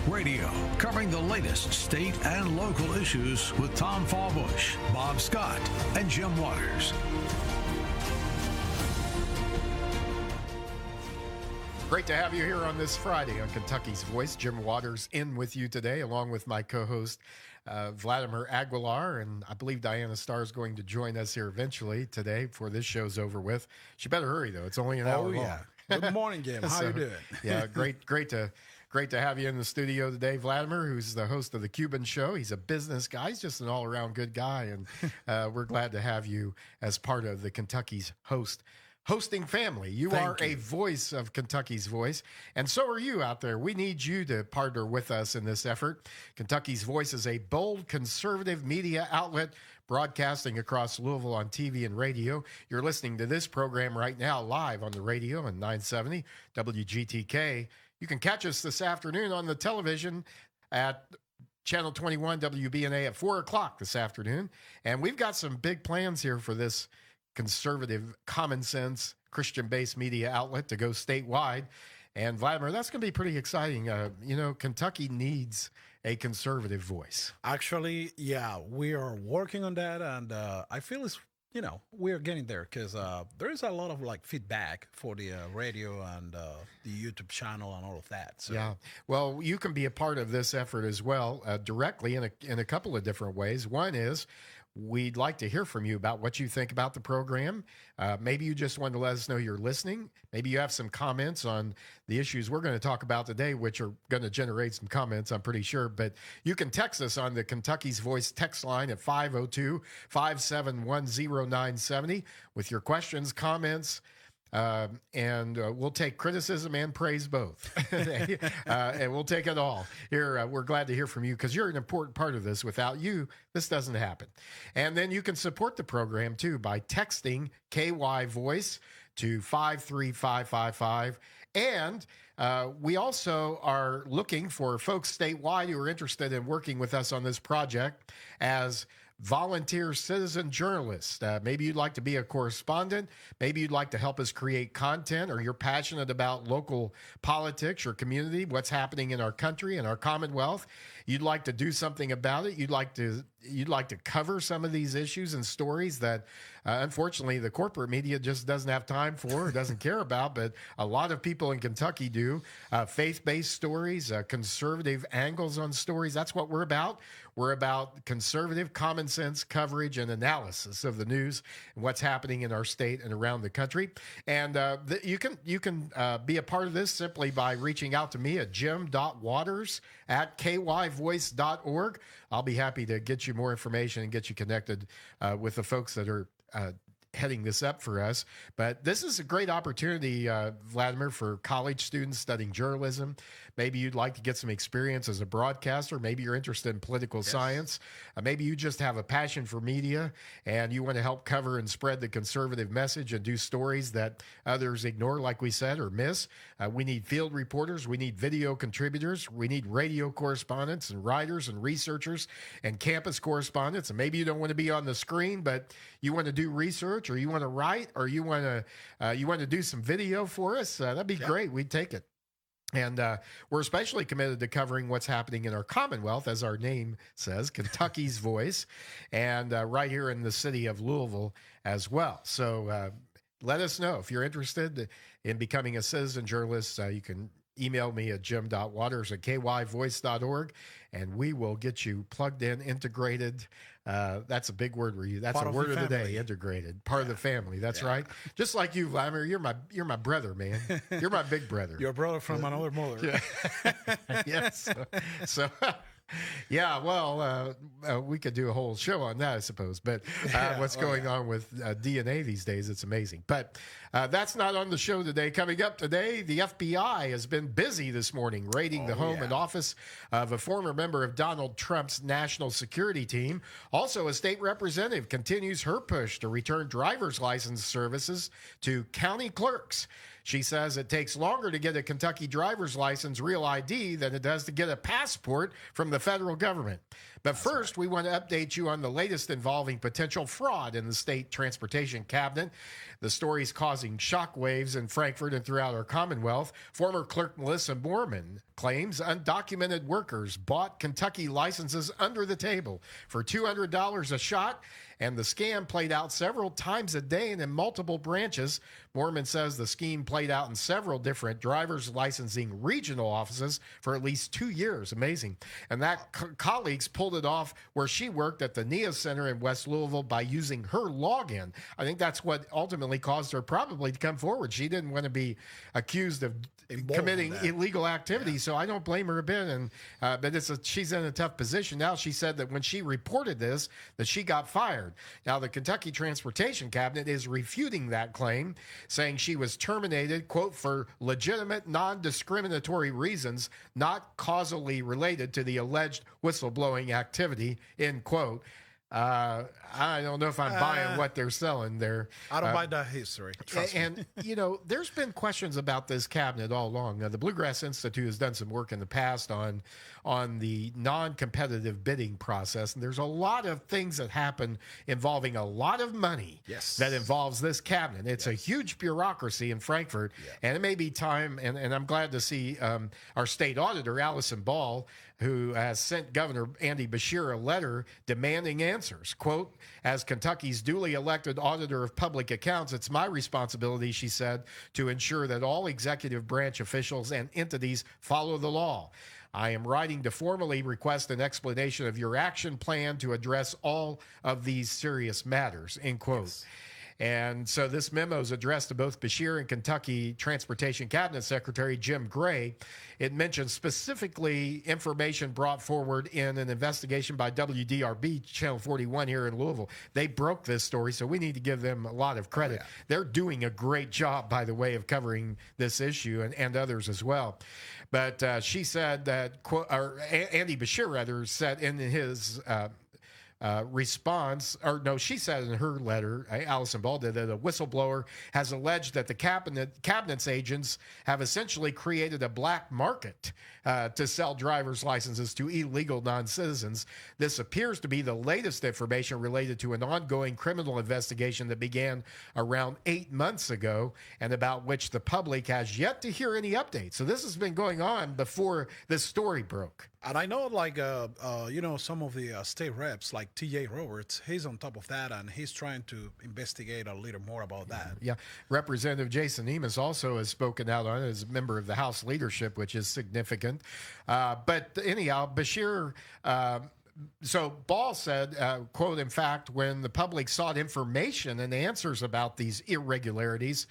Radio, covering the latest state and local issues with Tom Fallbush, Bob Scott, and Jim Waters. Great to have you here on this Friday on Kentucky's Voice. Jim Waters in with you today, along with my co-host, Vlad Aguilar, and I believe Diana Starr is going to join us here eventually today before this show's over with. She better hurry, though. It's only an hour long. Good morning, Jim. How you doing? Yeah, great to have you in the studio today. Vladimir, who's the host of The Cuban Show. He's a business guy. He's just an all-around good guy, and we're glad to have you as part of the Kentucky's hosting family. You are a voice of Kentucky's Voice, and so are you out there. We need you to partner with us in this effort. Kentucky's Voice is a bold, conservative media outlet broadcasting across Louisville on TV and radio. You're listening to this program right now live on the radio on 970 WGTK. You can catch us this afternoon on the television at Channel 21 WBNA at 4 o'clock this afternoon. And we've got some big plans here for this conservative, common sense, Christian-based media outlet to go statewide. And Vladimir, that's going to be pretty exciting. Kentucky needs a conservative voice. Actually, yeah, we are working on that, and I feel it's, we're getting there because there is a lot of feedback for the radio and the YouTube channel and all of that. So. Yeah, well, you can be a part of this effort as well, directly in a couple of different ways. One is, we'd like to hear from you about what you think about the program. Maybe you just want to let us know you're listening. Maybe you have some comments on the issues we're going to talk about today, which are going to generate some comments, I'm pretty sure. But you can text us on the Kentucky's Voice text line at 502-571-0970 with your questions, comments, and we'll take criticism and praise both. And we'll take it all. Here, we're glad to hear from you because you're an important part of this. Without you, this doesn't happen. And then you can support the program, too, by texting KY Voice to 53555. And we also are looking for folks statewide who are interested in working with us on this project as volunteer citizen journalists. Maybe you'd like to be a correspondent. Maybe you'd like to help us create content, or you're passionate about local politics or community, what's happening in our country and our Commonwealth. You'd like to do something about it. You'd like to cover some of these issues and stories that, unfortunately, the corporate media just doesn't have time for or doesn't care about, but a lot of people in Kentucky do. Faith-based stories, conservative angles on stories. That's what we're about. We're about conservative, common sense coverage and analysis of the news and what's happening in our state and around the country. And you can be a part of this simply by reaching out to me at jim.waters@kyvoice.org. I'll be happy to get you more information and get you connected with the folks that are heading this up for us. But this is a great opportunity, Vladimir, for college students studying journalism. Maybe you'd like to get some experience as a broadcaster. Maybe you're interested in political science. Maybe you just have a passion for media and you want to help cover and spread the conservative message and do stories that others ignore, like we said, or miss. We need field reporters. We need video contributors. We need radio correspondents and writers and researchers and campus correspondents. And maybe you don't want to be on the screen, but you want to do research, or you want to write, or you want to do some video for us. That'd be great. We'd take it. And we're especially committed to covering what's happening in our Commonwealth, as our name says, Kentucky's Voice, and right here in the city of Louisville as well. So let us know if you're interested in becoming a citizen journalist. You can email me at jim.waters@kyvoice.org, and we will get you plugged in, integrated. That's a big word. That's a word of the day. Integrated, part of the family. That's right. Just like you, Vladimir. You're my brother, man. You're my big brother. Your brother from another mother. Yes. So Yeah, well, we could do a whole show on that, I suppose. But what's going on with DNA these days, it's amazing. But that's not on the show today. Coming up today, the FBI has been busy this morning raiding the home and office of a former member of Donald Trump's national security team. Also, a state representative continues her push to return driver's license services to county clerks. She says it takes longer to get a Kentucky driver's license, real ID, than it does to get a passport from the federal government. But first, we want to update you on the latest involving potential fraud in the state transportation cabinet. The story is causing shockwaves in Frankfort and throughout our Commonwealth. Former clerk Melissa Moorman claims undocumented workers bought Kentucky licenses under the table for $200 a shot, and the scam played out several times a day and in multiple branches. Moorman says the scheme played out in several different driver's licensing regional offices for at least 2 years. Amazing. And that colleagues pulled it off where she worked at the NIA Center in West Louisville by using her login. I think that's what ultimately caused her probably to come forward. She didn't want to be accused of committing illegal activity, so I don't blame her a bit. And but she's in a tough position now. She said that when she reported this, that she got fired. Now the Kentucky Transportation Cabinet is refuting that claim, saying she was terminated, quote, for legitimate, non-discriminatory reasons, not causally related to the alleged whistleblowing activity, end quote. I don't know if I'm buying what they're selling there. I don't buy that history. Trust me. And, there's been questions about this cabinet all along. The Bluegrass Institute has done some work in the past on the non-competitive bidding process. And there's a lot of things that happen involving a lot of money that involves this cabinet. It's a huge bureaucracy in Frankfort. And it may be time, and I'm glad to see our state auditor, Allison Ball, who has sent Governor Andy Beshear a letter demanding answers. Quote, as Kentucky's duly elected auditor of public accounts, it's my responsibility, she said, to ensure that all executive branch officials and entities follow the law. I am writing to formally request an explanation of your action plan to address all of these serious matters, end quote. Yes. And so this memo is addressed to both Beshear and Kentucky Transportation Cabinet Secretary Jim Gray. It mentions specifically information brought forward in an investigation by WDRB Channel 41 here in Louisville. They broke this story, so we need to give them a lot of credit. Oh, yeah. They're doing a great job, by the way, of covering this issue and others as well. But she said that, Andy Beshear, rather, said in his response, or no, she said in her letter, Allison Ball did, that a whistleblower has alleged that the cabinet's agents have essentially created a black market to sell driver's licenses to illegal non-citizens. This appears to be the latest information related to an ongoing criminal investigation that began around 8 months ago and about which the public has yet to hear any updates. So this has been going on before this story broke. And I know, some of the state reps, like T.J. Roberts, he's on top of that, and he's trying to investigate a little more about that. Yeah. Representative Jason Eames also has spoken out on it as a member of the House leadership, which is significant. But anyhow, Beshear... So Ball said, quote, in fact, when the public sought information and answers about these irregularities,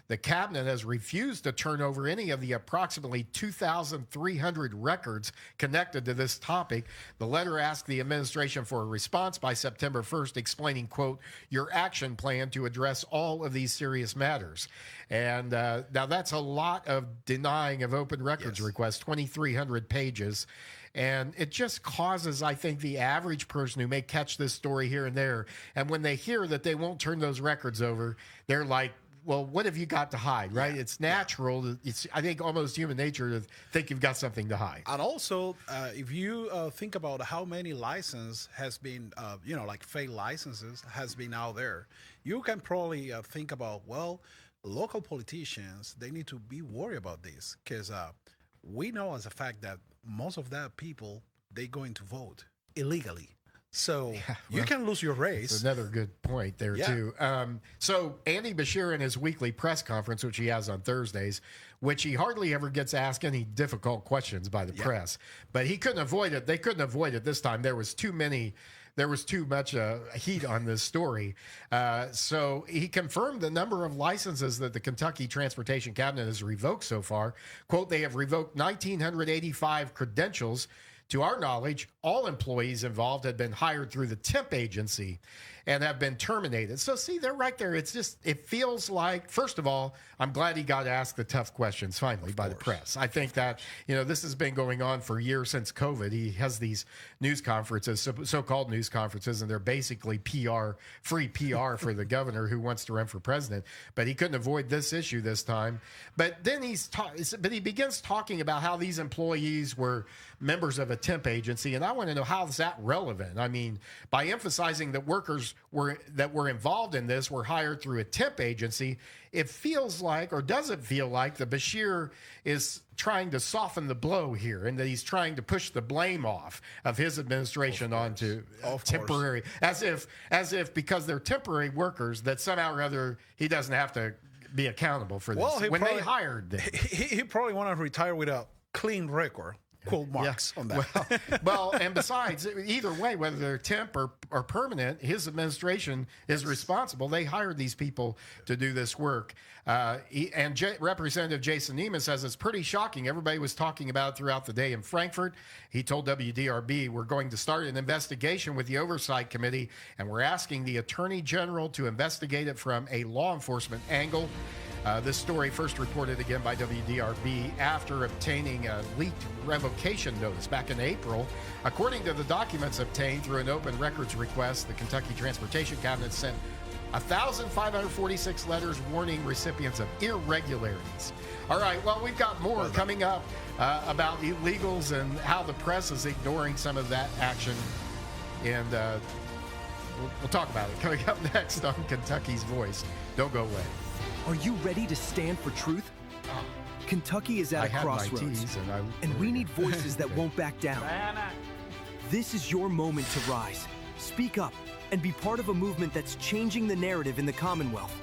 the cabinet has refused to turn over any of the approximately 2,300 records connected to this topic. The letter asked the administration for a response by September 1st, explaining, quote, your action plan to address all of these serious matters. And now that's a lot of denying of open records requests, 2,300 pages. And it just causes, I think, the average person who may catch this story here and there, and when they hear that they won't turn those records over, they're like, well, what have you got to hide, right? It's natural. It's, I think, almost human nature to think you've got something to hide. And also, if you think about how many licenses has been, fake licenses has been out there, you can probably think about, well, local politicians, they need to be worried about this because we know as a fact that most of that people, they going to vote illegally. So you can lose your race. That's another good point there, too. So Andy Beshear in his weekly press conference, which he has on Thursdays, which he hardly ever gets asked any difficult questions by the press. But he couldn't avoid it. They couldn't avoid it this time. There was too much heat on this story. So he confirmed the number of licenses that the Kentucky Transportation Cabinet has revoked so far. Quote, they have revoked 1,985 credentials To our knowledge, all employees involved had been hired through the temp agency and have been terminated. So see, they're right there. It's just, it feels like, first of all, I'm glad he got asked the tough questions finally by the press. I think that, this has been going on for years since COVID. He has these news conferences, so-called news conferences, and they're basically free PR for the governor who wants to run for president. But he couldn't avoid this issue this time. But then he begins talking about how these employees were members of a temp agency, and I want to know, how is that relevant? I mean, by emphasizing that workers that were involved in this were hired through a temp agency, it feels like, or does it feel like, the Beshear is trying to soften the blow here, and that he's trying to push the blame off of his administration onto temporary, as if because they're temporary workers that somehow or other he doesn't have to be accountable for this. Well, they hired them. He probably want to retire with a clean record. Quote marks on that. Well, and besides, either way, whether they're temp or permanent, his administration is responsible. They hired these people to do this work. Representative Jason Neiman says it's pretty shocking. Everybody was talking about it throughout the day in Frankfurt. He told WDRB, we're going to start an investigation with the Oversight Committee, and we're asking the Attorney General to investigate it from a law enforcement angle. This story first reported again by WDRB after obtaining a leaked revocation notice back in April. According to the documents obtained through an open records request, the Kentucky Transportation Cabinet sent 1,546 letters warning recipients of irregularities. All right, well, we've got more coming up about illegals and how the press is ignoring some of that action. And we'll talk about it coming up next on Kentucky's Voice. Don't go away. Are you ready to stand for truth? Kentucky is at a crossroads, and we need voices that won't back down. This is your moment to rise, speak up, and be part of a movement that's changing the narrative in the Commonwealth.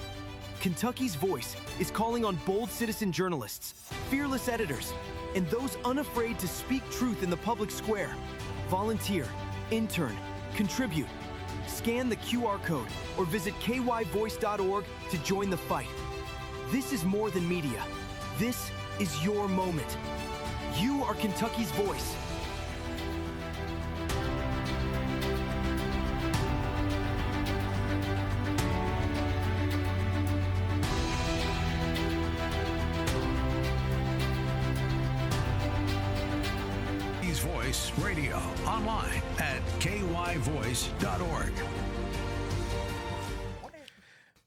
Kentucky's Voice is calling on bold citizen journalists, fearless editors, and those unafraid to speak truth in the public square. Volunteer, intern, contribute. Scan the QR code or visit kyvoice.org to join the fight. This is more than media. This is your moment. You are Kentucky's voice. Voice Radio online at kyvoice.org.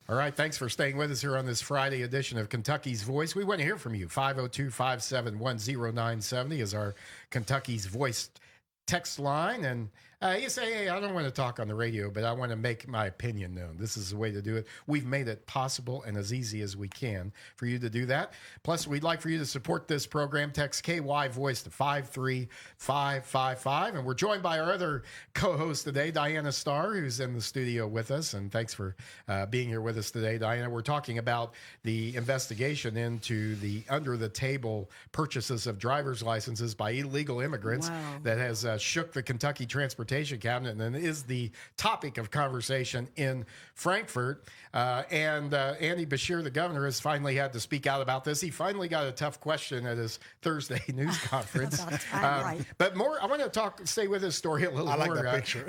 All right, thanks for staying with us here on this Friday edition of Kentucky's Voice. We want to hear from you. 502-571-0970 is our Kentucky's Voice text line. And you say, hey, I don't want to talk on the radio, but I want to make my opinion known. This is the way to do it. We've made it possible and as easy as we can for you to do that. Plus, we'd like for you to support this program. Text KY Voice to 53555. And we're joined by our other co-host today, Diana Starr, who's in the studio with us. And thanks for being here with us today, Diana. We're talking about the investigation into the under-the-table purchases of driver's licenses by illegal immigrants that has shook the Kentucky Transportation Cabinet and is the topic of conversation in Frankfurt. Andy Beshear, the governor, has finally had to speak out about this. He finally got a tough question at his Thursday news conference. But more, I want to stay with this story a little more. I like that picture.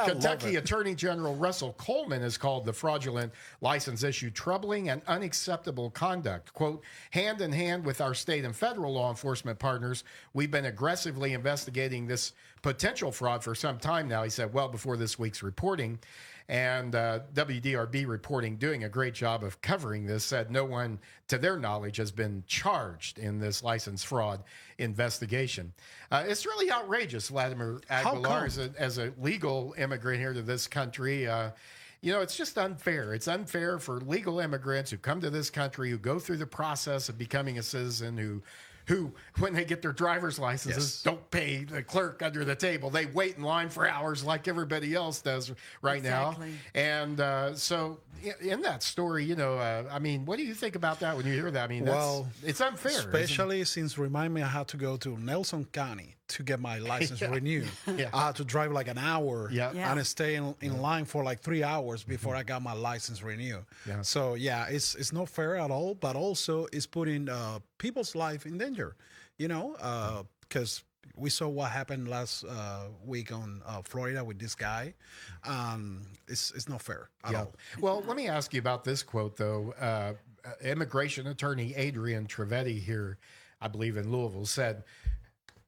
Kentucky Attorney General Russell Coleman has called the fraudulent license issue troubling and unacceptable conduct. Quote, hand in hand with our state and federal law enforcement partners, we've been aggressively investigating this potential fraud for some time now, he said, well before this week's reporting. And WDRB reporting, doing a great job of covering this, said no one, to their knowledge, has been charged in this license fraud investigation. It's really outrageous, Vladimir Aguilar, as a legal immigrant here to this country. It's just unfair. It's unfair for legal immigrants who come to this country, who go through the process of becoming a citizen, who, when they get their driver's licenses, don't pay the clerk under the table. They wait in line for hours like everybody else does right now. And so in that story, I mean, what do you think about that when you hear that? I mean, it's unfair. Especially since, remind me, I had to go to Nelson County to get my license renewed. I had to drive like an hour and stay in line for like 3 hours before I got my license renewed. So, it's not fair at all, but also it's putting people's life in danger, because We saw what happened last week on Florida with this guy. It's not fair at all. Well, let me ask you about this quote, though. Immigration attorney Adrienne Trivedi here, I believe in Louisville, said,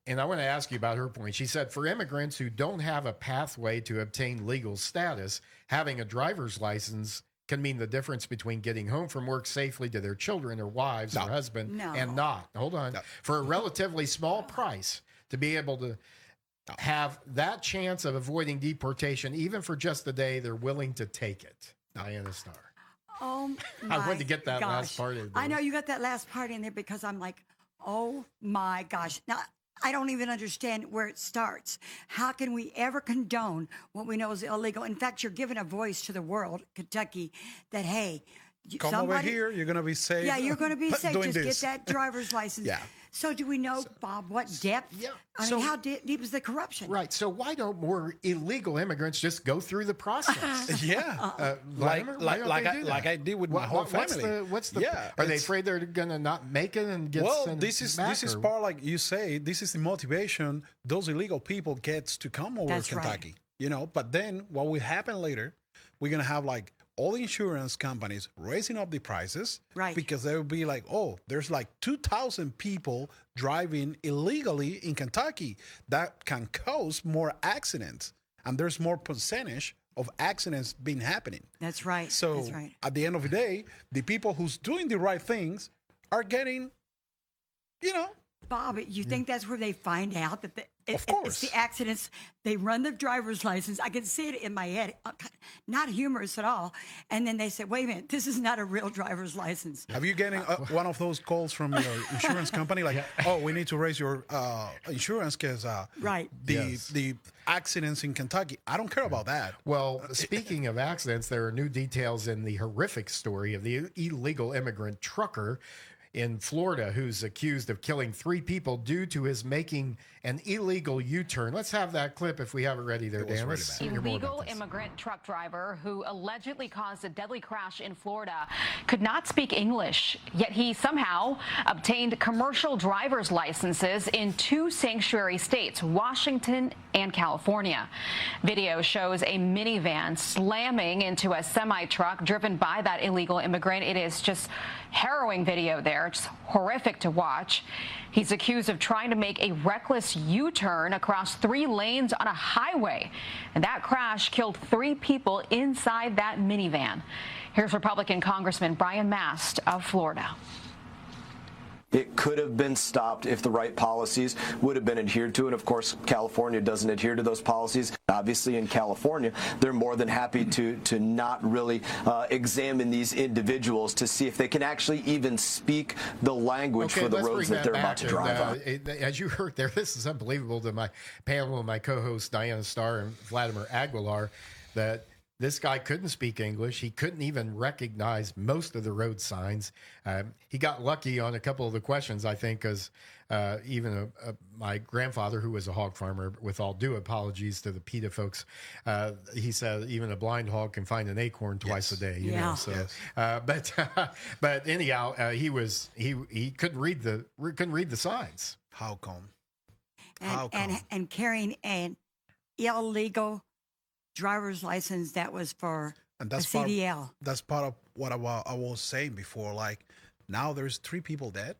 and I want to ask you about her point. She said, for immigrants who don't have a pathway to obtain legal status, having a driver's license can mean the difference between getting home from work safely to their children or wives or husband and not. Hold on. No. For a relatively small price, to be able to have that chance of avoiding deportation, even for just a day, they're willing to take it. Diana Starr. Oh, I wanted to get that last part in there. I know you got that last part in there because I'm like, oh my gosh. Now, I don't even understand where it starts. How can we ever condone what we know is illegal? In fact, you're giving a voice to the world, Kentucky, that, hey, come over here, you're going to be safe. Yeah, you're going to be safe. Just get that driver's license. Yeah. So do we know, Bob, what depth? Yeah. I mean, how deep is the corruption? Right. So why don't more illegal immigrants just go through the process? Like I did with my whole family. What's the? Are they afraid they're going to not make it and get sent this is part, like you say, this is the motivation those illegal people gets to come over to Kentucky. Right. You know, but then what will happen later? We're going to have like all the insurance companies raising up the prices, right? Because they will be like, oh, there's like 2,000 people driving illegally in Kentucky. That can cause more accidents, and there's more percentage of accidents being happening. That's right. So that's right. At the end of the day, the people who's doing the right things are getting, you know. Bob, you think that's where they find out that of course. It's the accidents? They run the driver's license. I can see it in my head, not humorous at all. And then they say, wait a minute, this is not a real driver's license. Have you getting one of those calls from your insurance company? Like, oh, we need to raise your insurance because the accidents in Kentucky. I don't care about that. Well, speaking of accidents, there are new details in the horrific story of the illegal immigrant trucker in Florida who's accused of killing 3 people due to his making an illegal U-turn. Let's have that clip if we have it ready there, Dan. Illegal immigrant truck driver who allegedly caused a deadly crash in Florida could not speak English, yet he somehow obtained commercial driver's licenses in 2 sanctuary states, Washington and California. Video shows a minivan slamming into a semi-truck driven by that illegal immigrant. It is just harrowing video there, just horrific to watch. He's accused of trying to make a reckless U-turn across 3 lanes on a highway. And that crash killed 3 people inside that minivan. Here's Republican Congressman Brian Mast of Florida. It could have been stopped if the right policies would have been adhered to. And of course, California doesn't adhere to those policies. Obviously, in California, they're more than happy to not really examine these individuals to see if they can actually even speak the language for the roads that they're about to drive on. As you heard there, this is unbelievable to my panel and my co-hosts, Diana Starr and Vlad Aguilar, that this guy couldn't speak English. He couldn't even recognize most of the road signs. He got lucky on a couple of the questions, I think, because even my grandfather, who was a hog farmer, with all due apologies to the PETA folks, he said even a blind hog can find an acorn twice a day. You know, so, but anyhow, he couldn't read the signs. How come? And carrying an illegal driver's license that was for a CDL. That's part of what I was saying before. Like, now there's 3 people dead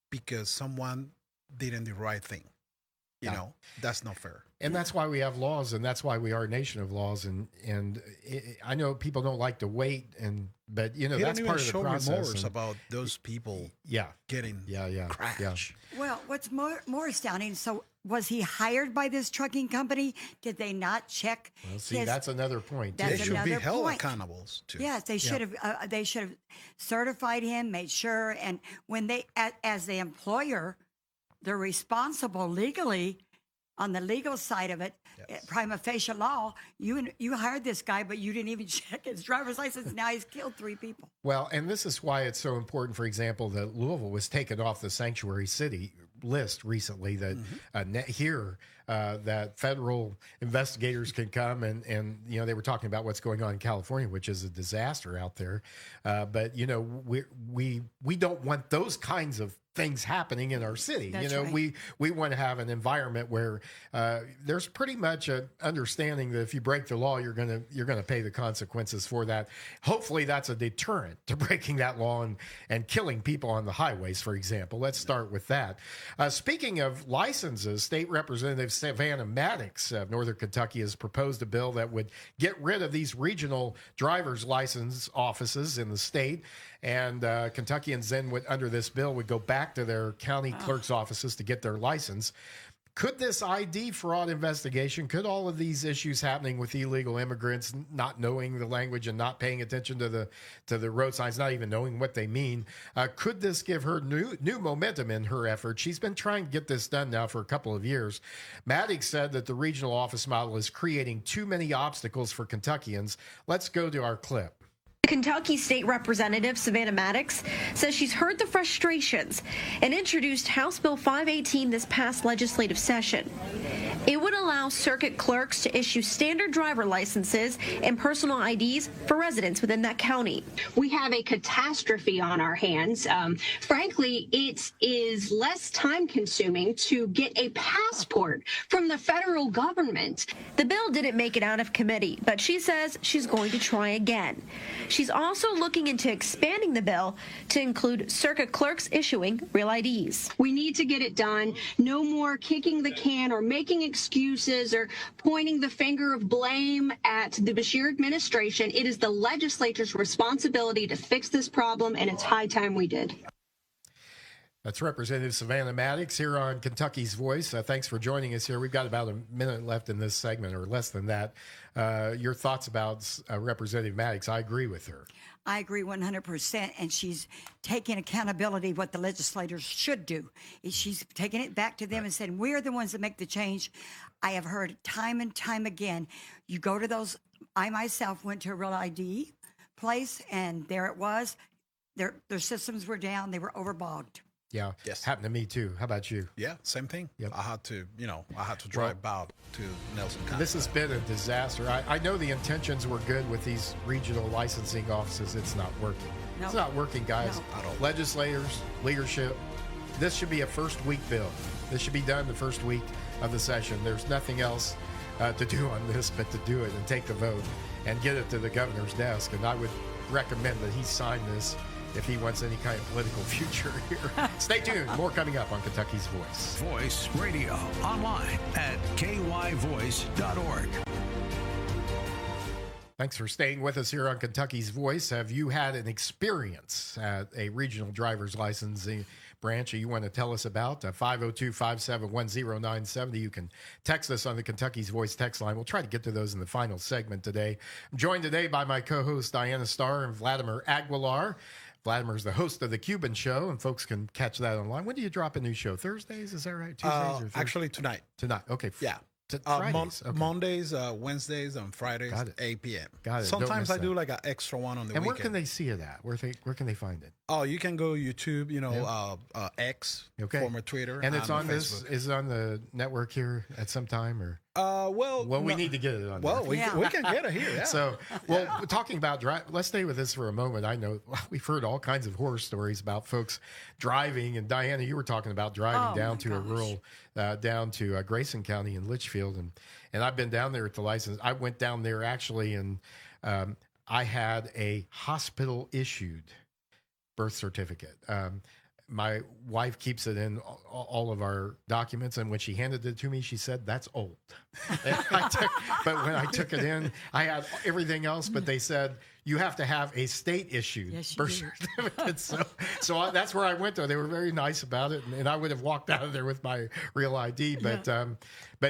because someone didn't do the right thing. You know, that's not fair. And that's why we have laws, and that's why we are a nation of laws. And I know people don't like to wait, but you know, that's part of the process. About those people, getting crashed. Well, what's more astounding? So, was he hired by this trucking company? Did they not check? Well, see, that's another point. They should be held accountable too. Yes, they should have. They should have certified him, made sure, and when they, as the employer, they're responsible legally on the legal side of it. Prima facie law, you hired this guy, but you didn't even check his driver's license. Now he's killed 3 people. Well, and this is why it's so important, for example, that Louisville was taken off the sanctuary city list recently, that here that federal investigators can come and they were talking about what's going on in California, which is a disaster out there. But we don't want those kinds of things happening in our city. That's right. We want to have an environment where there's pretty much an understanding that if you break the law, you're gonna pay the consequences for that. Hopefully, that's a deterrent to breaking that law and killing people on the highways, for example. Let's start with that. Speaking of licenses, State Representative Savannah Maddox of Northern Kentucky has proposed a bill that would get rid of these regional driver's license offices in the state. And Kentuckians then, under this bill, would go back to their county clerk's offices to get their license. Could this ID fraud investigation, could all of these issues happening with illegal immigrants not knowing the language and not paying attention to the road signs, not even knowing what they mean, could this give her new momentum in her effort? She's been trying to get this done now for a couple of years. Maddox said that the regional office model is creating too many obstacles for Kentuckians. Let's go to our clip. Kentucky State Representative Savannah Maddox says she's heard the frustrations and introduced House Bill 518 this past legislative session. It would allow circuit clerks to issue standard driver licenses and personal IDs for residents within that county. We have a catastrophe on our hands. Frankly, it is less time consuming to get a passport from the federal government. The bill didn't make it out of committee, but she says she's going to try again. She's also looking into expanding the bill to include circuit clerks issuing real IDs. We need to get it done. No more kicking the can or making excuses or pointing the finger of blame at the Beshear administration. It is the legislature's responsibility to fix this problem, and it's high time we did. That's Representative Savannah Maddox here on Kentucky's Voice. Thanks for joining us here. We've got about a minute left in this segment, or less than that. Your thoughts about Representative Maddox? I agree with her. I agree 100%, and she's taking accountability what the legislators should do. She's taking it back to them and saying, we're the ones that make the change. I have heard time and time again, you go to those, I myself went to a real ID place, and there it was. Their systems were down. They were overbogged. Yeah, yes. Happened to me too. How about you? Yeah, same thing. Yep. I had to drive out to Nelson County. This has been a disaster. I know the intentions were good with these regional licensing offices. It's not working. Nope. It's not working, guys. No. Legislators, leadership, this should be a first week bill. This should be done the first week of the session. There's nothing else to do on this but to do it and take the vote and get it to the governor's desk. And I would recommend that he sign this if he wants any kind of political future here. Stay tuned. More coming up on Kentucky's Voice. Voice Radio. Online at kyvoice.org. Thanks for staying with us here on Kentucky's Voice. Have you had an experience at a regional driver's licensing branch you want to tell us about? 502-571-0970. You can text us on the Kentucky's Voice text line. We'll try to get to those in the final segment today. I'm joined today by my co-hosts Diana Starr and Vlad Aguilar. Vladimir's the host of The Cuban Show, and folks can catch that online. When do you drop a new show? Thursdays? Is that right? Tuesdays or Thursdays? Actually, tonight. Tonight. Okay. Yeah. Fridays. Okay. Mondays, Wednesdays, and Fridays, 8 p.m. Got it. Sometimes I do like an extra one on the weekend. And where can they see it at? Where can they find it? Oh, you can go YouTube, X, former Twitter. And it's on Facebook. Is it on the network here at some time? Or we need to get it on. Well, we can get it here. Yeah. So, talking about let's stay with this for a moment. I know we've heard all kinds of horror stories about folks driving, and Diana, you were talking about driving down to a rural, down to Grayson County in Litchfield, and I've been down there at the license. I went down there actually, and I had a hospital issued birth certificate. My wife keeps it in all of our documents, and when she handed it to me, she said, "That's old." But when I took it in, I had everything else, but they said, you have to have a state-issued birth certificate. So that's where I went, though. They were very nice about it, and I would have walked out of there with my real ID. But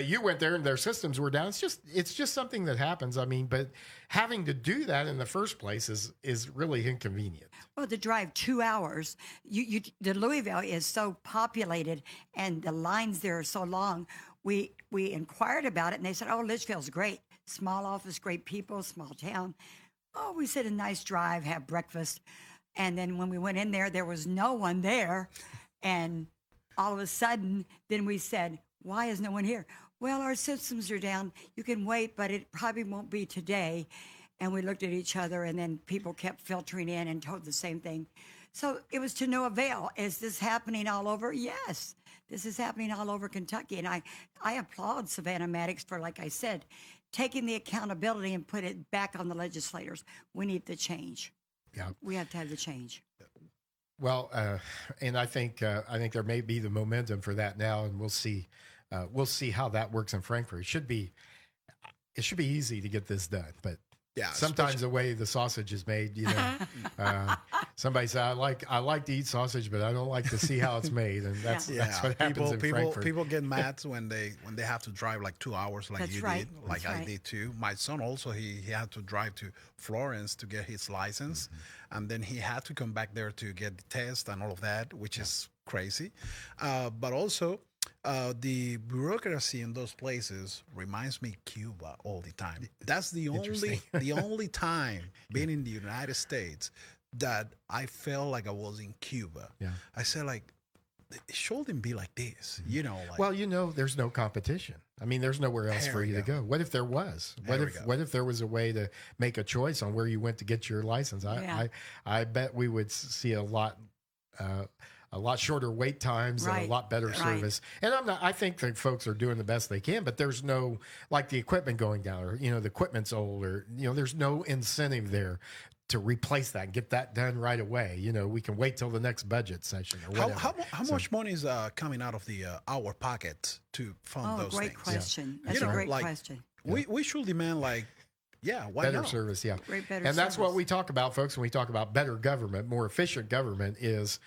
you went there, and their systems were down. It's just something that happens. I mean, but having to do that in the first place is really inconvenient. Well, to drive 2 hours, the Louisville is so populated, and the lines there are so long. We inquired about it, and they said, "Oh, Litchfield's great. Small office, great people, small town." Oh, we said a nice drive, have breakfast. And then when we went in there was no one there. And all of a sudden, then we said, "Why is no one here?" well, our systems are down. You can wait, but it probably won't be today. And we looked at each other, and then people kept filtering in and told the same thing. So it was to no avail. Is this happening all over? Yes, this is happening all over Kentucky. And I applaud Savannah Maddox for, like I said, taking the accountability and put it back on the legislators. We need the change. Yeah, we have to have the change. Well, and I think there may be the momentum for that now, and we'll see. We'll see how that works in Frankfurt. It should be easy to get this done, but yeah, sometimes the way the sausage is made, somebody said, I like to eat sausage, but I don't like to see how it's made, and that's what happens in Frankfurt. People get mad when they have to drive like 2 hours, like you did, like I did too. My son also he had to drive to Florence to get his license, and then he had to come back there to get the test and all of that, which is crazy. But also, the bureaucracy in those places reminds me Cuba all the time. That's the only time being in the United States that I felt like I was in Cuba. Yeah. I said, like, it shouldn't be like this, Well, there's no competition. I mean, there's nowhere else for you to go. What if there was? What if there was a way to make a choice on where you went to get your license? I bet we would see a lot shorter wait times and a lot better service. And I think that folks are doing the best they can, but there's no, like, the equipment going down, or, the equipment's old, or, there's no incentive there to replace that and get that done right away. We can wait till the next budget session or whatever. How much money is coming out of our pocket to fund those great things? Question. That's a great question. We should demand, like, why better not? service, better and that's service. what we talk about, folks, when we talk about better government. More efficient government is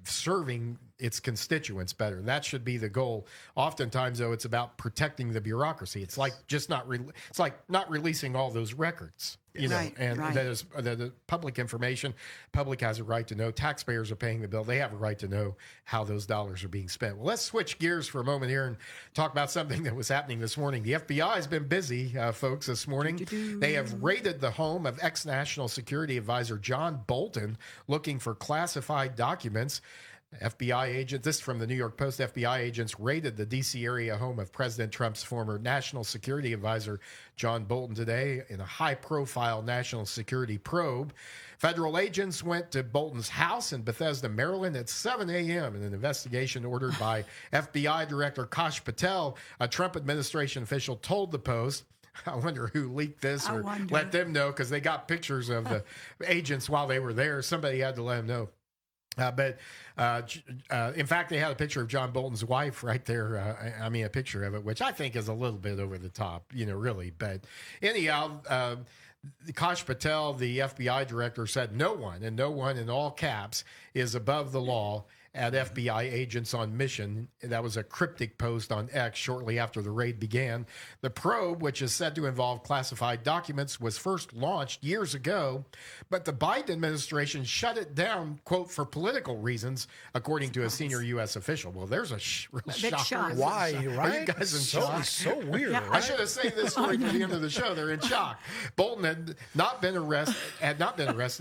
serving its constituents better. And that should be the goal. Oftentimes, though, it's about protecting the bureaucracy. It's like it's like not releasing all those records, that is the public information. Public has a right to know. Taxpayers are paying the bill. They have a right to know how those dollars are being spent. Well, let's switch gears for a moment here and talk about something that was happening this morning. The FBI has been busy, folks, this morning. They have raided the home of ex-National Security Advisor John Bolton, looking for classified documents. FBI agents, this is from the New York Post, FBI agents raided the D.C. area home of President Trump's former national security advisor, John Bolton, today in a high-profile national security probe. Federal agents went to Bolton's house in Bethesda, Maryland at 7 a.m. in an investigation ordered by FBI Director Kash Patel. A Trump administration official told the Post. I wonder who leaked this or let them know, because they got pictures of the agents while they were there. Somebody had to let them know. But in fact, they had a picture of John Bolton's wife right there. A picture of it, which I think is a little bit over the top, really. But anyhow, Kash Patel, the FBI director, said no one in all caps is above the law at FBI agents on mission. That was a cryptic post on X shortly after the raid began. The probe, which is said to involve classified documents, was first launched years ago, but the Biden administration shut it down, quote, for political reasons, according to a senior U.S. official. Well, there's a real shocker. Why, right? Are you guys in shock? So weird, right? I should have saved this story for the end of the show. They're in shock. Bolton had not been arrested.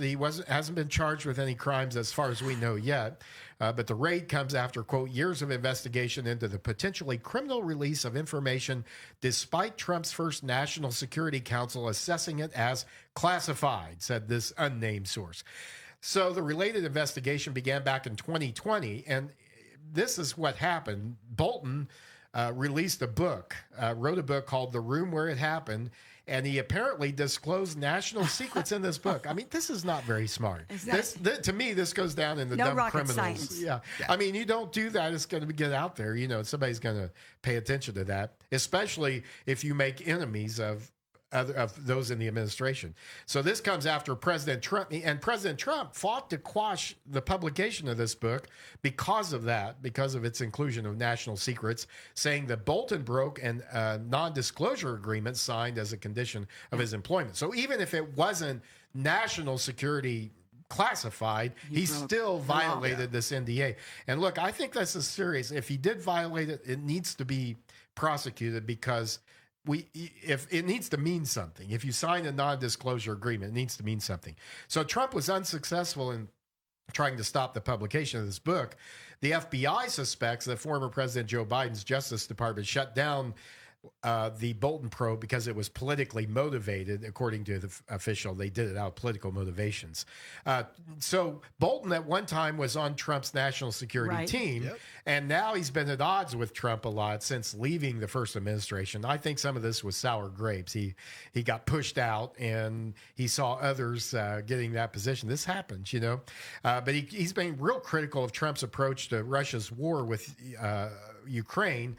He hasn't been charged with any crimes as far as we know yet. But the raid comes after, quote, years of investigation into the potentially criminal release of information, despite Trump's first National Security Council assessing it as classified, said this unnamed source. So the related investigation began back in 2020, and this is what happened. Bolton released a book, wrote a book called The Room Where It Happened, and he apparently disclosed national secrets in this book. I mean, this is not very smart. To me, this goes down in the dumb criminals. Science. Yeah. I mean, you don't do that. It's going to get out there. Somebody's going to pay attention to that, especially if you make enemies of those in the administration. So this comes after President Trump, and President Trump fought to quash the publication of this book because of its inclusion of national secrets, saying that Bolton broke a non-disclosure agreement signed as a condition of his employment. So even if it wasn't national security classified, he still violated this NDA. And look, I think this is serious. If he did violate it, it needs to be prosecuted, because if it needs to mean something. If you sign a non-disclosure agreement, it needs to mean something. So Trump was unsuccessful in trying to stop the publication of this book. The FBI suspects that former President Joe Biden's Justice Department shut down the Bolton probe because it was politically motivated, according to the official. They did it out of political motivations. So Bolton at one time was on Trump's national security team, and now he's been at odds with Trump a lot since leaving the first administration. I think some of this was sour grapes. He got pushed out, and he saw others getting that position. This happens, you know. But he's been real critical of Trump's approach to Russia's war with Ukraine.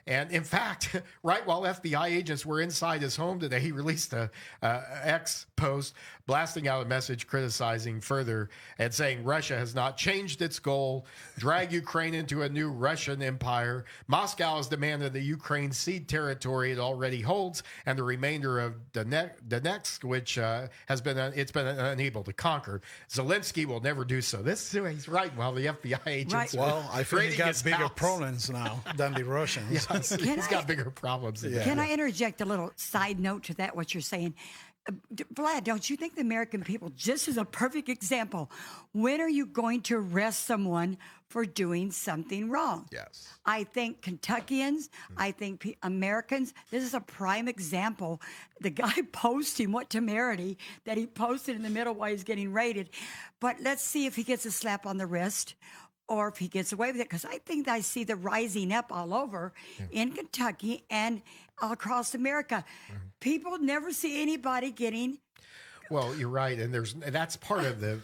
And in fact, right while FBI agents were inside his home today, he released a X post blasting out a message criticizing further and saying Russia has not changed its goal, drag Ukraine into a new Russian empire. Moscow has demanded that Ukraine cede territory it already holds and the remainder of Donetsk, which it's been unable to conquer. Zelensky will never do so. He's right while the FBI agents. Well, I think he got bigger problems now than the Russians. He's got bigger problems. Can I interject a little side note to that, what you're saying? Vlad, don't you think the American people, just as a perfect example, when are you going to arrest someone for doing something wrong? Yes. I think Kentuckians, I think Americans, this is a prime example. The guy posting what temerity that he posted in the middle while he's getting raided. But let's see if he gets a slap on the wrist or if he gets away with it, because I think I see the rising up all over in Kentucky and all across America. People never see anybody getting. Well, you're right, and that's part of the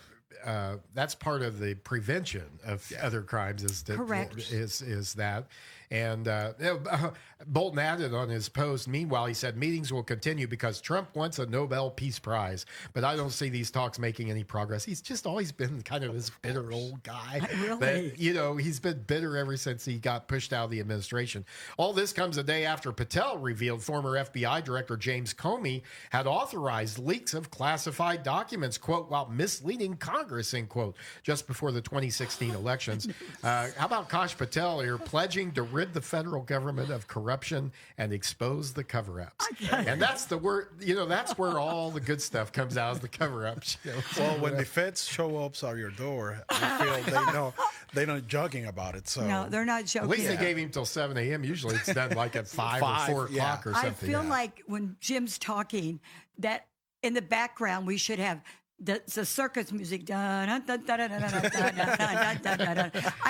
prevention of other crimes is that. And Bolton added on his post, meanwhile, he said, meetings will continue because Trump wants a Nobel Peace Prize, but I don't see these talks making any progress. He's just always been kind of this bitter old guy. Really? That, he's been bitter ever since he got pushed out of the administration. All this comes a day after Patel revealed former FBI Director James Comey had authorized leaks of classified documents, quote, while misleading Congress, end quote, just before the 2016 elections. How about Kash Patel here pledging to rid the federal government of corruption and expose the cover-ups? And that's the word, that's where all the good stuff comes out, is the cover-ups. Well, when the feds show up at your door, I feel they're not joking about it. So no, they're not joking. At least they gave him till 7 a.m. Usually it's done like at 5 or 4 o'clock or something. I feel like when Jim's talking that in the background we should have the circus music. I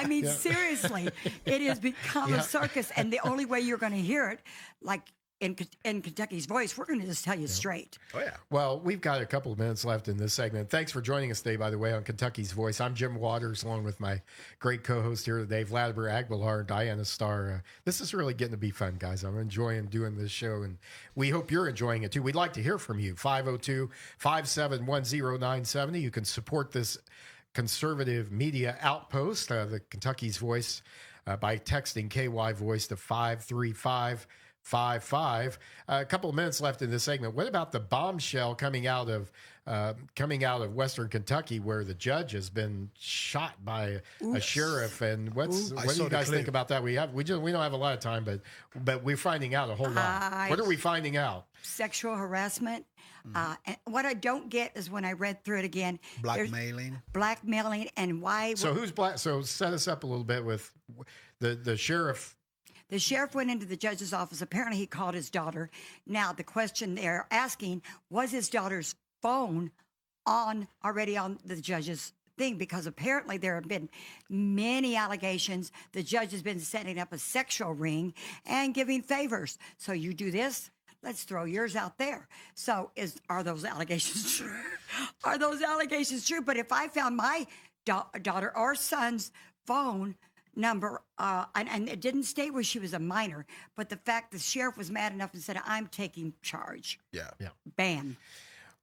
mean, seriously, it has become a circus, and the only way you're going to hear it, like in Kentucky's Voice, we're going to just tell you straight. Oh, yeah. Well, we've got a couple of minutes left in this segment. Thanks for joining us today, by the way, on Kentucky's Voice. I'm Jim Waters, along with my great co-host here today, Vlad Aguilar and Diana Starr. This is really getting to be fun, guys. I'm enjoying doing this show, and we hope you're enjoying it, too. We'd like to hear from you, 502-571-0970. You can support this conservative media outpost, the Kentucky's Voice, by texting KY Voice to 53555. A couple of minutes left in this segment. What about the bombshell coming out of Western Kentucky, where the judge has been shot by a sheriff? And what do you guys think about that? We don't have a lot of time, but we're finding out a whole lot. What are we finding out? Sexual harassment. And what I don't get is when I read through it again, blackmailing, and why. So who's black? So set us up a little bit with the sheriff. The sheriff went into the judge's office. Apparently, he called his daughter. Now, the question they're asking, was his daughter's phone already on the judge's thing? Because apparently there have been many allegations. The judge has been setting up a sexual ring and giving favors. So you do this, let's throw yours out there. So are those allegations true? Are those allegations true? But if I found my daughter or son's phone number, and it didn't state where she was a minor, but the fact the sheriff was mad enough and said, I'm taking charge. Yeah. Bam.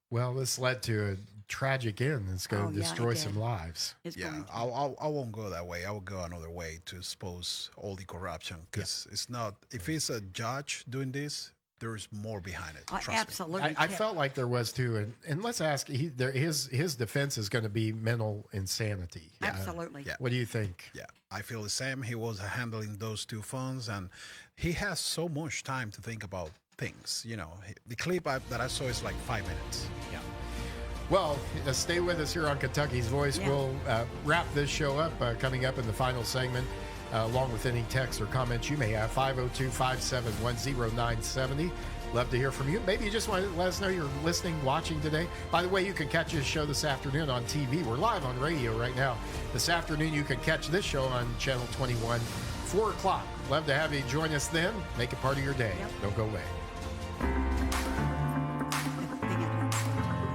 Well, this led to a tragic end. It's going to destroy some lives. I won't go that way. I will go another way to expose all the corruption, because it's not, if it's a judge doing this, there's more behind it. Absolutely. I felt like there was too, and let's ask. His defense is going to be mental insanity. Absolutely. What do you think? Yeah, I feel the same. He was handling those two phones, and he has so much time to think about things. The clip that I saw is like 5 minutes. Yeah. Well, stay with us here on Kentucky's Voice. Yeah. We'll wrap this show up coming up in the final segment, along with any texts or comments you may have. 502-571-0970. Love to hear from you. Maybe you just want to let us know you're listening, watching today. By the way, you can catch this show this afternoon on TV. We're live on radio right now. This afternoon, you can catch this show on Channel 21, 4 o'clock. Love to have you join us then. Make it part of your day. Yep. Don't go away.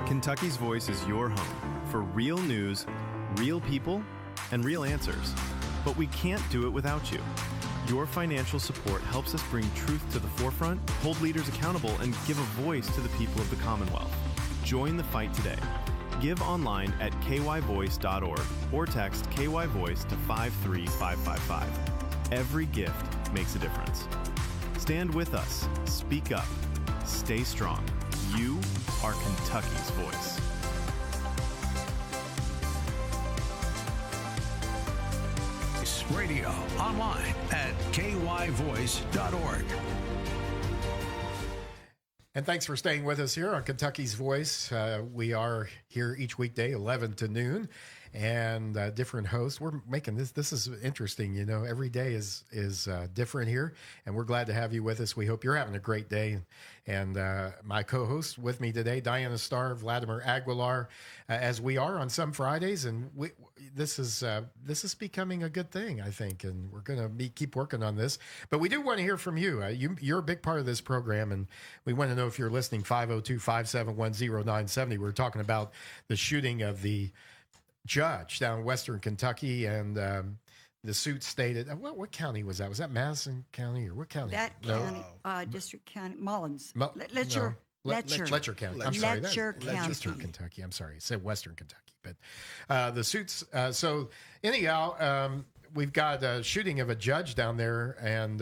Kentucky's Voice is your home for real news, real people, and real answers. But we can't do it without you. Your financial support helps us bring truth to the forefront, hold leaders accountable, and give a voice to the people of the Commonwealth. Join the fight today. Give online at kyvoice.org or text KYVoice to 53555. Every gift makes a difference. Stand with us. Speak up. Stay strong. You are Kentucky's voice. Radio online at kyvoice.org. And thanks for staying with us here on Kentucky's Voice. We are here each weekday, 11 to noon, and different hosts. We're making this. This is interesting. You know, every day is different here, and we're glad to have you with us. We hope you're having a great day. And my co-host with me today, Diana Starr, Vlad Aguilar, as we are on some Fridays, and this is becoming a good thing, I think, and we're going to keep working on this. But we do want to hear from you. You're a big part of this program, and we want to know if you're listening. 502-571-0970. We're talking about the shooting of the judge down in Western Kentucky, and the suit stated, what county was that? Was that Madison County or what county? That county, District County, Mullins. Letcher County. I'm sorry. Letcher County. Eastern Kentucky. I'm sorry. It said Western Kentucky. But the suits. So anyhow, we've got a shooting of a judge down there. And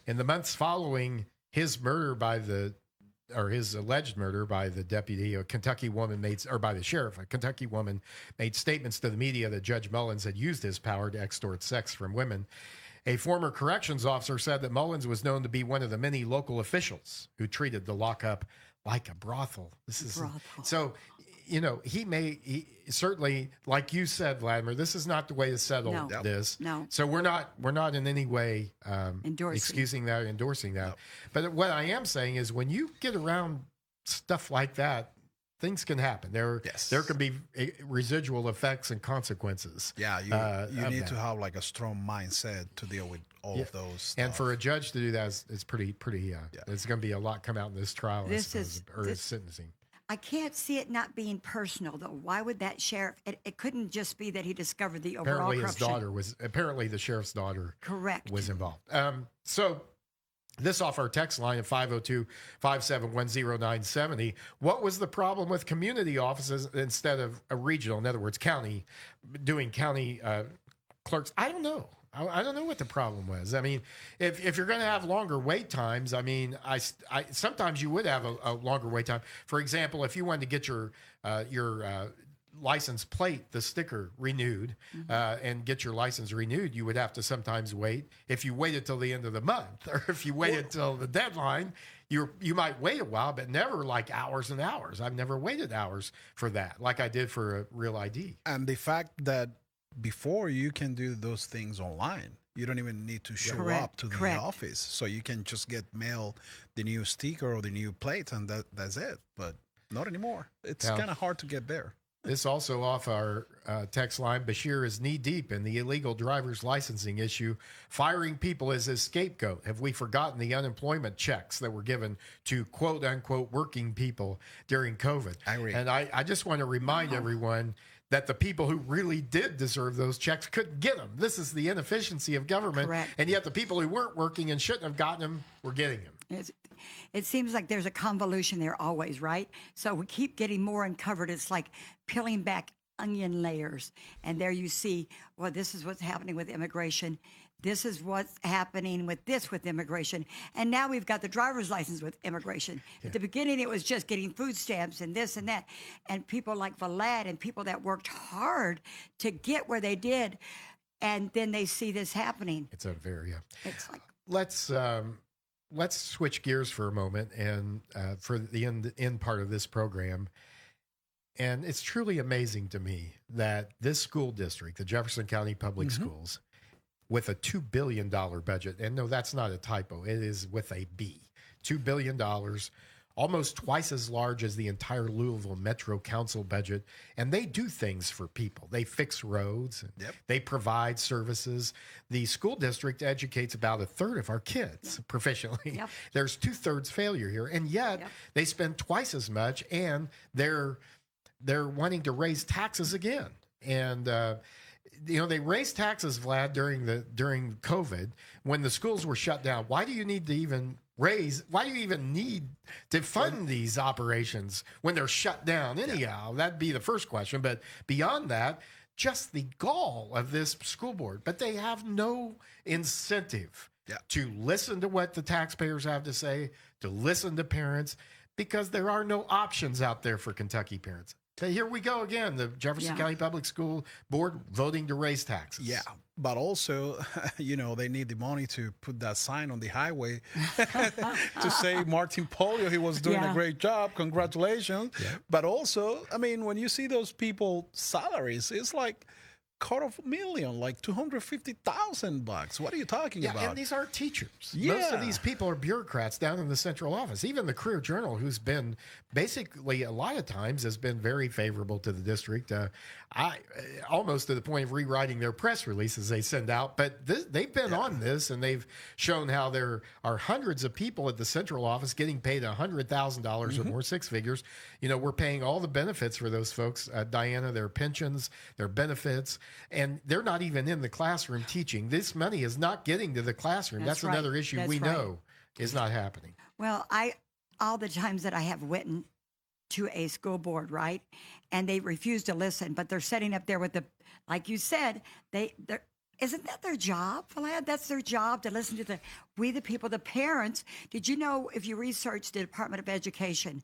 in the months following his murder his alleged murder by the deputy, by the sheriff, a Kentucky woman made statements to the media that Judge Mullins had used his power to extort sex from women. A former corrections officer said that Mullins was known to be one of the many local officials who treated the lockup like a brothel. So, you know, he certainly, like you said, Vladimir, this is not the way to settle this. No. So we're not in any way excusing that, endorsing that. No. But what I am saying is when you get around stuff like that, things can happen. There can be residual effects and consequences. Yeah, you need to have like a strong mindset to deal with all of those stuff. And for a judge to do that is pretty. There's going to be a lot come out in this trial, his sentencing. I can't see it not being personal, though. Why would that sheriff? It couldn't just be that he discovered the overall corruption. Apparently the sheriff's daughter was involved. So this off our text line at 502-571-0970. What was the problem with community offices instead of a regional, in other words, county, doing county clerks? I don't know. I don't know what the problem was. I mean, if you're going to have longer wait times, I mean, I sometimes you would have a longer wait time. For example, if you wanted to get your license plate, the sticker renewed, and get your license renewed, you would have to sometimes wait. If you waited till the end of the month, or if you waited till the deadline, you might wait a while, but never like hours and hours. I've never waited hours for that, like I did for a real ID. And the fact that before you can do those things online, you don't even need to show up to the office, so you can just get mailed the new sticker or the new plate, and that's it. But not anymore. It's kind of hard to get there. This also off our text line. Bashir is knee deep in the illegal driver's licensing issue, firing people as his scapegoat. Have we forgotten the unemployment checks that were given to quote unquote working people during COVID? And I just want to remind everyone that the people who really did deserve those checks couldn't get them. This is the inefficiency of government. And yet the people who weren't working and shouldn't have gotten them were getting them. It seems like there's a convolution there always, right? So we keep getting more uncovered. It's like peeling back onion layers. And there you see, well, this is what's happening with immigration. This is what's happening with immigration. And now we've got the driver's license with immigration. At the beginning, it was just getting food stamps and this and that. And people like Vlad and people that worked hard to get where they did. And then they see this happening. It's unfair, It's like, let's switch gears for a moment. And for the end part of this program, And it's truly amazing to me that this school district, the Jefferson County Public Schools, with a $2 billion budget, and no, that's not a typo, it is with a B, $2 billion, almost twice as large as the entire Louisville Metro Council budget. And they do things for people. They fix roads, and they provide services. The school district educates about a third of our kids proficiently. There's 2/3 failure here. And yet they spend twice as much, and they're wanting to raise taxes again. And, they raised taxes, Vlad, during COVID when the schools were shut down. Why do you need to even why do you even need to fund these operations when they're shut down anyhow? That'd be the first question. But beyond that, just the gall of this school board. But they have no incentive to listen to what the taxpayers have to say, to listen to parents, because there are no options out there for Kentucky parents. So here we go again, the Jefferson County Public School Board voting to raise taxes. Yeah, but also, they need the money to put that sign on the highway to say Martin Polio, he was doing a great job, congratulations. Yeah. But also, I mean, when you see those people salaries, it's like $250,000, like $250,000. What are you talking about? And these are teachers. Yeah. Most of these people are bureaucraats down in the central office. Even the Career Journal, who's been basically a lot of times has been very favorable to the district. Almost to the point of rewriting their press releases they send out. But they've been on this, and they've shown how there are hundreds of people at the central office getting paid $100,000 or more, six figures. We're paying all the benefits for those folks, Diana, their pensions, their benefits, and they're not even in the classroom teaching. This money is not getting to the classroom. That's another issue we know is not happening. Well, all the times that I have written to a school board, right, and they refuse to listen, but they're sitting up there with like you said, isn't that their job, Vlad? That's their job, to listen to we the people, the parents. Did you know, if you research the Department of Education,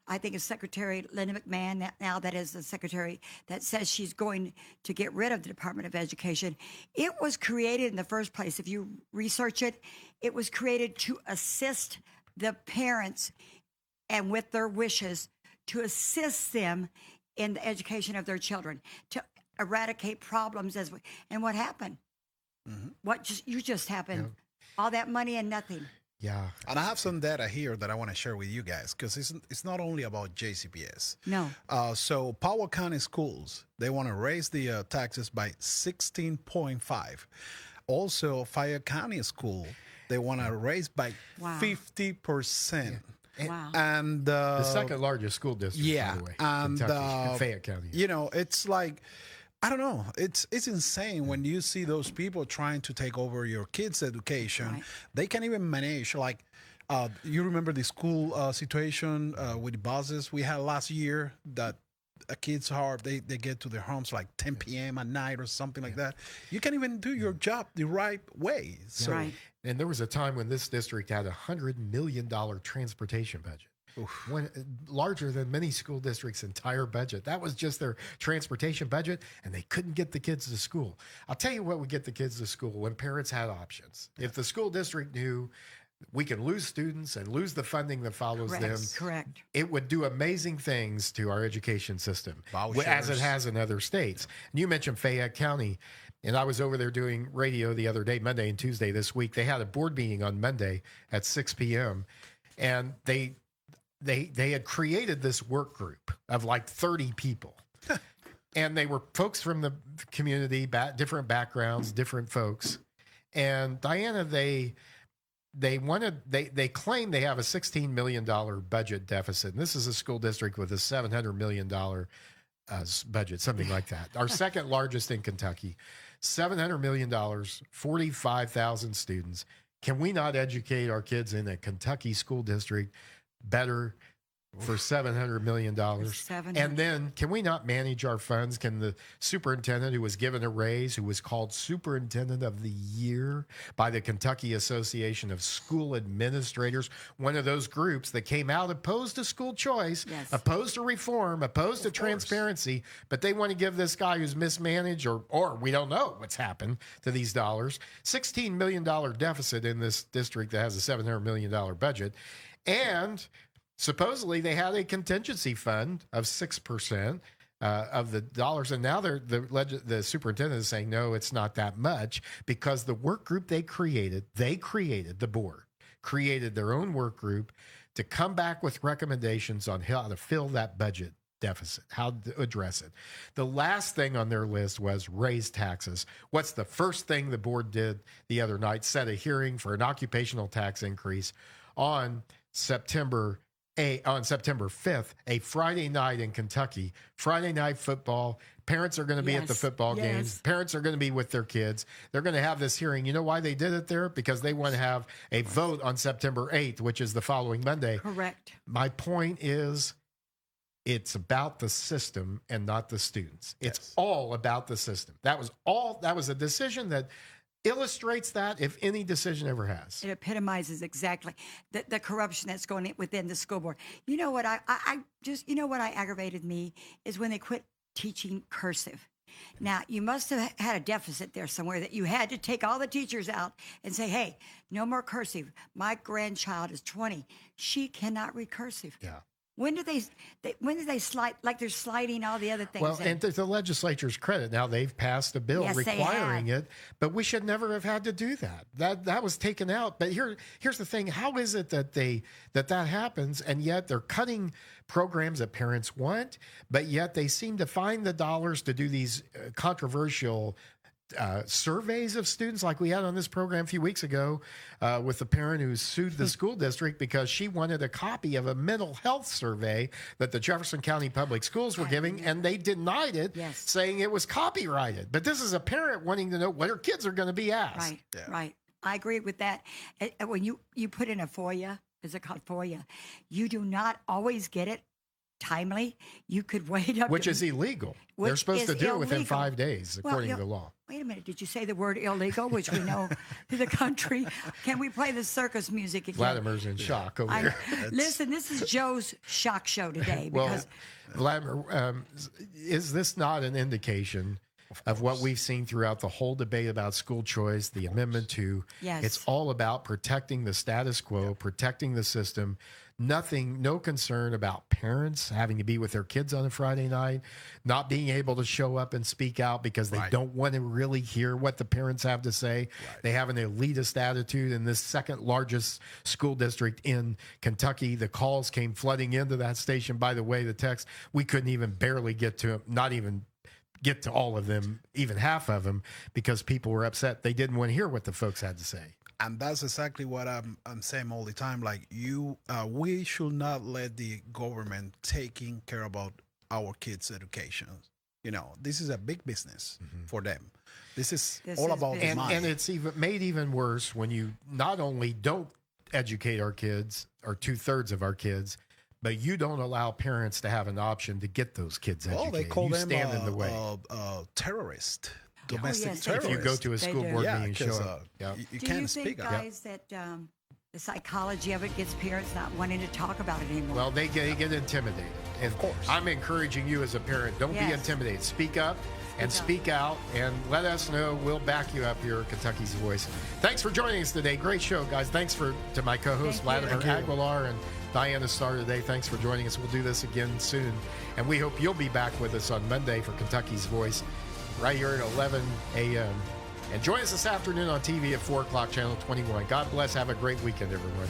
I think it's Secretary Linda McMahon now that is the secretary that says she's going to get rid of the Department of Education. It was created in the first place. If you research it, it was created to assist the parents and with their wishes, to assist them in the education of their children, to eradicate problems. And what happened? What just happened? All that money and nothing. Yeah. And I have some data here that I want to share with you guys, because it's not only about JCPS. No. So Powell County Schools, they want to raise the taxes by 16.5. Also, Fayette County School, they want to raise by 50%. Wow. And the second largest school district, by the way, and Kentucky, Fayette County. It's like, I don't know. It's insane when you see those people trying to take over your kids' education. Right. They can't even manage. Like, you remember the school situation with the buses we had last year, that kids they get to their homes like 10 p.m. at night or something like that. You can't even do your job the right way. So. Right. And there was a time when this district had $100 million transportation budget. Larger than many school districts' entire budget. That was just their transportation budget, and they couldn't get the kids to school. I'll tell you what would get the kids to school: when parents had options. If the school district knew we can lose students and lose the funding that follows them, it would do amazing things to our education system, as it has in other states. And you mentioned Fayette County. And I was over there doing radio the other day, Monday and Tuesday this week. They had a board meeting on Monday at 6 p.m. And they had created this work group of like 30 people. And they were folks from the community, different backgrounds, different folks. And Diana, they claim they have a $16 million budget deficit. And this is a school district with a $700 million budget, something like that. Our second largest in Kentucky. $700 million, 45,000 students. Can we not educate our kids in a Kentucky school district better for $700 million? And then can we not manage our funds? Can the superintendent, who was given a raise, who was called Superintendent of the Year by the Kentucky Association of School Administrators, one of those groups that came out opposed to school choice, opposed to reform, opposed to transparency, but they want to give this guy who's mismanaged, or we don't know what's happened to these dollars, $16 million deficit in this district that has a $700 million budget. And supposedly they had a contingency fund of 6%. Of the dollars, and now the superintendent is saying no, it's not that much, because the work group the board created their own work group to come back with recommendations on how to fill that budget deficit, how to address it. The last thing on their list was raise taxes. What's the first thing the board did the other night? Set a hearing for an occupational tax increase on September 5th, a Friday night in Kentucky. Friday night football. Parents are going to be at the football games. Parents are going to be with their kids. They're going to have this hearing. You know why they did it there? Because they want to have a vote on September 8th, which is the following Monday. Correct. My point is, it's about the system and not the students. It's all about the system. That was a decision that illustrates that, if any decision ever has. It epitomizes exactly the corruption that's going within the school board. You know what what aggravated me is when they quit teaching cursive. Now, you must have had a deficit there somewhere that you had to take all the teachers out and say, hey, no more cursive. My grandchild is 20. She cannot read cursive. Yeah. When do they slide, like they're sliding all the other things? Well, and to the legislature's credit, now they've passed a bill requiring it, but we should never have had to do that. That was taken out. But here's the thing: how is it that that happens, and yet they're cutting programs that parents want, but yet they seem to find the dollars to do these controversial surveys of students, like we had on this program a few weeks ago with the parent who sued the school district because she wanted a copy of a mental health survey that the Jefferson County Public Schools were giving, and they denied it, saying it was copyrighted. But this is a parent wanting to know what her kids are going to be asked. Right. I agree with that. When you put in a FOIA, is it called FOIA? You do not always get it timely. You could wait up, which is illegal. They're supposed to do it within 5 days, according to the law. Wait a minute. Did you say the word illegal, which we know in the country? Can we play the circus music again? Vladimir's in shock over here. Listen, this is Joe's shock show today. Because Vladimir, is this not an indication of what we've seen throughout the whole debate about school choice, the Amendment 2? Yes. It's all about protecting the status quo, protecting the system. No concern about parents having to be with their kids on a Friday night, not being able to show up and speak out because they don't want to really hear what the parents have to say. They have an elitist attitude in this second largest school district in Kentucky. The calls came flooding into that station. By the way, the text, we couldn't even barely get to them, not even get to all of them, even half of them, because people were upset. They didn't want to hear what the folks had to say. And that's exactly what I'm saying all the time. Like we should not let the government taking care about our kids' education. You know, this is a big business for them. This is all about the money. And it's made even worse when you not only don't educate our kids, or 2/3 of our kids, but you don't allow parents to have an option to get those kids educated. Well, they call them stand in the way. Terrorist. Domestic terrorists. If you go to a school board meeting and show up. You can't speak up. Do you think, guys, that the psychology of it gets parents not wanting to talk about it anymore? Well, they get intimidated. And of course. I'm encouraging you as a parent, don't be intimidated. Speak up and speak out, and let us know. We'll back you up here at Kentucky's Voice. Thanks for joining us today. Great show, guys. Thanks to my co-hosts, Vlad Aguilar and Diana Starr today. Thanks for joining us. We'll do this again soon. And we hope you'll be back with us on Monday for Kentucky's Voice, right here at 11 a.m. And join us this afternoon on TV at 4 o'clock, Channel 21. God bless. Have a great weekend, everyone.